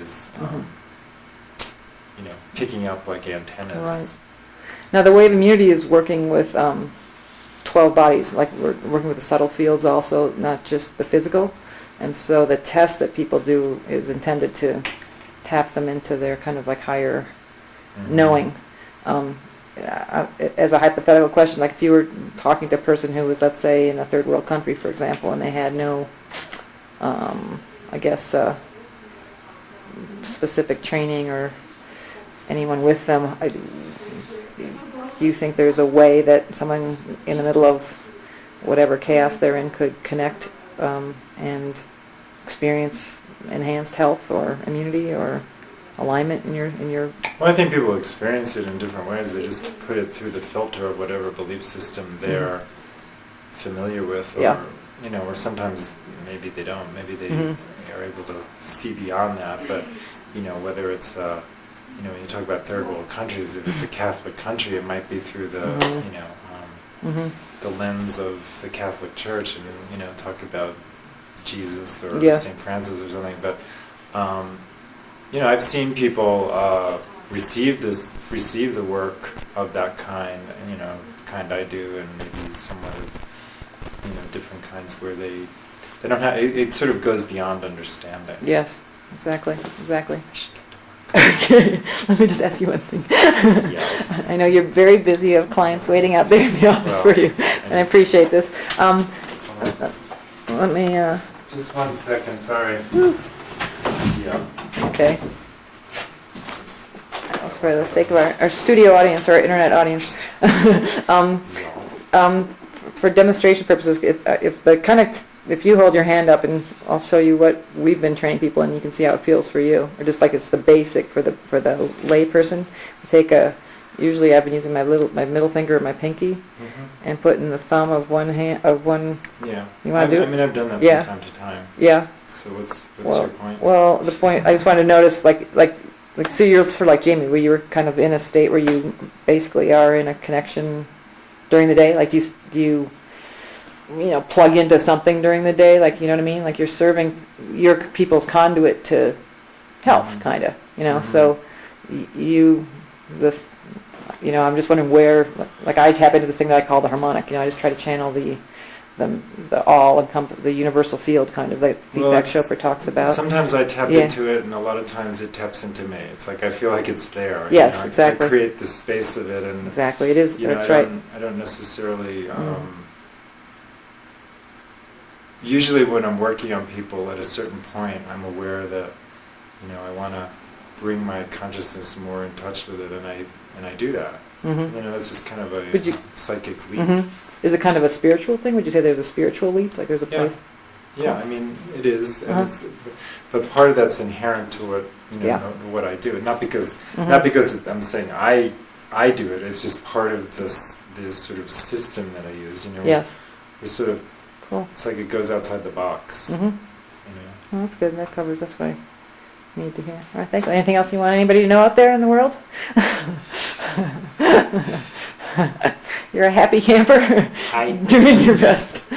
is, picking up like antennas. Right. Now the wave immunity is working with 12 bodies, like we're working with the subtle fields also, not just the physical. And so the test that people do is intended to tap them into their kind of like higher knowing. As a hypothetical question, like if you were talking to a person who was, let's say, in a third world country, for example, and they had no, specific training or anyone with them, do you think there's a way that someone in the middle of whatever chaos they're in could connect and experience enhanced health or immunity or alignment in your? Well, I think people experience it in different ways. They just put it through the filter of whatever belief system they're familiar with, or or sometimes maybe they don't. Maybe they are able to see beyond that. But whether it's when you talk about third world countries, if it's a Catholic country, it might be through the the lens of the Catholic Church, and talk about Jesus or St. Francis or something. But I've seen people receive the work of that kind, the kind I do, and maybe somewhat of different kinds where they don't have it sort of goes beyond understanding. Yes, exactly. Okay, let me just ask you one thing. I know you're very busy. You have clients waiting out there in the office for you, and I appreciate this. Let me. Just 1 second, sorry. Okay. For the sake of our studio audience or our internet audience, for demonstration purposes, if you hold your hand up and I'll show you what we've been training people in, you can see how it feels for you. Or just like it's the basic for the lay person. Usually I've been using my middle finger or my pinky and putting the thumb of one hand Yeah. You want to do it? I mean, I've done that from time to time. Yeah. So what's your point? Well, the point I just wanted to notice, so you're sort of like Jamie, where you were kind of in a state where you basically are in a connection during the day. Like, do you plug into something during the day? Like, you know what I mean? Like you're serving your people's conduit to health, kind of. So I'm just wondering where, like I tap into this thing that I call the harmonic. I just try to channel the universal field kind of that Deepak Chopra talks about. Sometimes I tap into it, and a lot of times it taps into me. It's like I feel like it's there. Yes, exactly. I create the space of it, and exactly, it is. That's right. I don't necessarily. Usually, when I'm working on people, at a certain point, I'm aware that I want to bring my consciousness more in touch with it, and I do that. That's just kind of a psychic leap. Is it kind of a spiritual thing? Would you say there's a spiritual leap? Like there's a place? Yeah, I mean, it is. And but part of that's inherent to what, what I do. Not because I'm saying I do it. It's just part of this sort of system that I use, Yes. We're sort of, cool. It's like it goes outside the box. Well, that's good. That covers, that's what I need to hear. All right, thank you. Anything else you want anybody to know out there in the world? You're a happy camper. Hi. Doing your best.